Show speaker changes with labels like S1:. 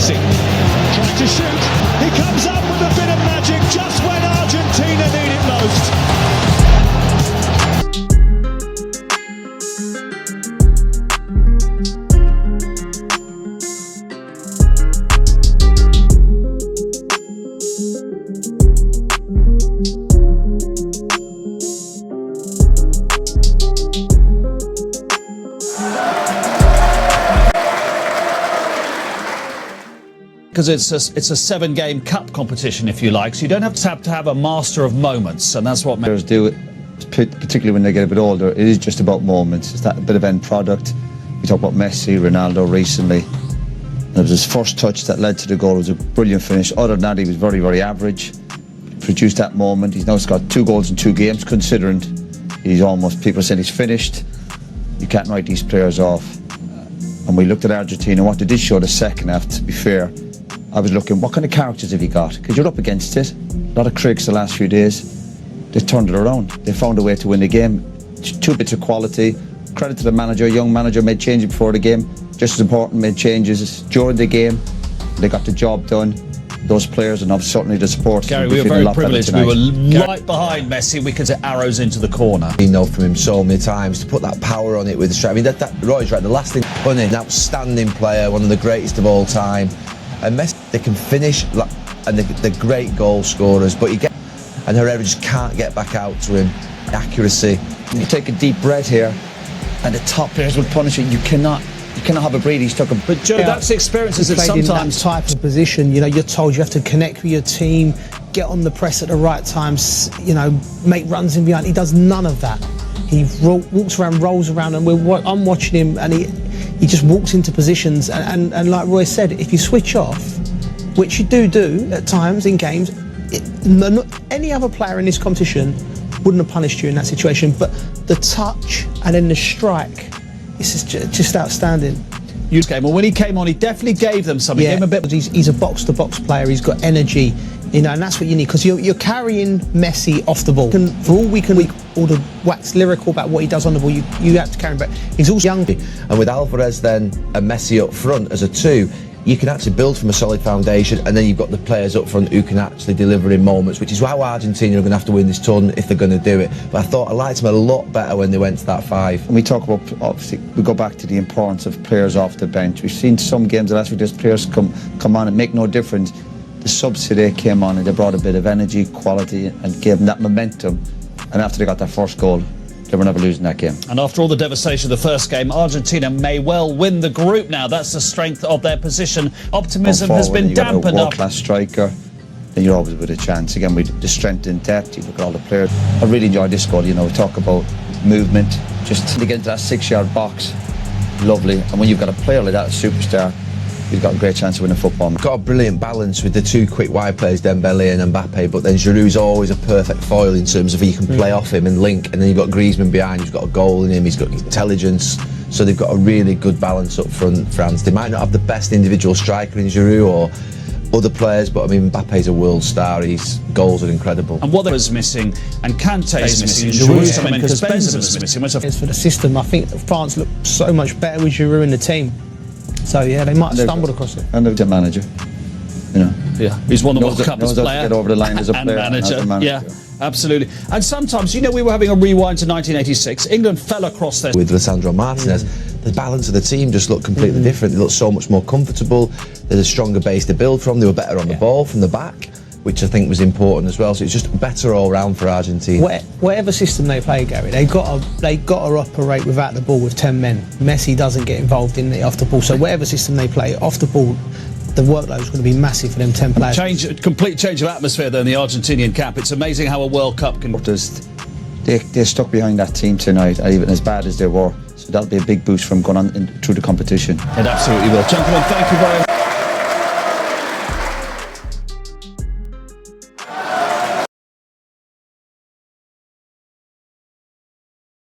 S1: Messi. Trying to shoot. He comes up with a bit of magic just when Argentina need it most.
S2: Because it's a 7-game cup competition, if you like, so you don't have to have a master of moments, and that's what
S3: players do it, particularly when they get a bit older. It is just about moments. It's that bit of end product. We talk about Messi, Ronaldo recently. And it was his first touch that led to the goal. It was a brilliant finish. Other than that, he was very, very average. Produced that moment. He's now got 2 goals in 2 games, considering he's almost, people are saying he's finished. You can't write these players off. And we looked at Argentina. What they did show the second half, to be fair, I was looking, what kind of characters have you got? Because you're up against it. A lot of critics the last few days. They turned it around. They found a way to win the game. 2 bits of quality. Credit to the manager. Young manager made changes before the game. Just as important, made changes during the game. They got the job done. Those players, and certainly the support.
S2: Gary, we were very privileged. We were right behind Messi. We could hit arrows into the corner.
S4: We know from him so many times to put that power on it with the strike. I mean, Roy's right. The last thing, an outstanding player, one of the greatest of all time. And Messi, they can finish, and they're great goal scorers, but and Herrera just can't get back out to him. Accuracy.
S3: You take a deep breath here, and the top players will punish it. You cannot have a breathe. He's took a.
S2: But Joe, that's the experience. Is that sometimes
S5: in that type of position, you know, you're told you have to connect with your team, get on the press at the right times, you know, make runs in behind. He does none of that. He walks around, rolls around, and I'm watching him, and he just walks into positions, and like Roy said, if you switch off, which you do at times in games, any other player in this competition wouldn't have punished you in that situation, but the touch and then the strike, this is just outstanding.
S2: Well, when he came on, he definitely gave them something.
S5: Yeah,
S2: gave him a bit.
S5: He's a box-to-box player. He's got energy, you know, and that's what you need, because you're carrying Messi off the ball. For all we can, all the wax lyrical about what he does on the ball, you have to carry him. But he's also young.
S4: And with Alvarez then and Messi up front as a 2, you can actually build from a solid foundation, and then you've got the players up front who can actually deliver in moments, which is how Argentina are going to have to win this tournament if they're going to do it. But I thought I liked them a lot better when they went to that 5.
S3: And we talk about, obviously, we go back to the importance of players off the bench. We've seen some games the last few days, players come on and make no difference. The subs today came on and they brought a bit of energy, quality, and gave them that momentum. And after they got their first goal, they were never losing that game.
S2: And after all the devastation of the first game, Argentina may well win the group now. That's the strength of their position. Optimism has been dampened up.
S3: A world-class striker, then you're always with a chance. Again, with the strength in depth, you look at all the players. I really enjoyed this goal. You know, we talk about movement, just to get into that 6-yard box, lovely. And when you've got a player like that, a superstar, you've got a great chance of winning football.
S4: Got a brilliant balance with the 2 quick wide players, Dembele and Mbappe, but then Giroud's always a perfect foil in terms of you can play off him and link, and then you've got Griezmann behind, he's got a goal in him, he's got intelligence, so they've got a really good balance up front, France. They might not have the best individual striker in Giroud or other players, but I mean, Mbappe's a world star, his goals are incredible.
S2: And what was missing, and Kante's missing, Giroud's coming because Benzema's missing.
S5: As for the system, I think France looked so much better with Giroud in the team. So yeah, they might have stumbled across it.
S3: And the manager, you know.
S2: Yeah, he's won the World Cup as a player.
S3: Get over the line as a player
S2: and manager.
S3: And as a manager.
S2: Yeah, absolutely. And sometimes, you know, we were having a rewind to 1986. England fell across there.
S4: With Lisandro Martinez, the balance of the team just looked completely different. They looked so much more comfortable. There's a stronger base to build from. They were better on the ball from the back, which I think was important as well. So it's just better all round for Argentina.
S5: Whatever system they play, Gary, they got to operate without the ball with 10 men. Messi doesn't get involved in the off the ball. So whatever system they play, off the ball, the workload is going to be massive for them 10 players.
S2: Complete change of atmosphere there in the Argentinian camp. It's amazing how a World Cup can.
S3: They're stuck behind that team tonight, even as bad as they were. So that'll be a big boost from going on through the competition.
S2: It absolutely will. Gentlemen, thank you very much.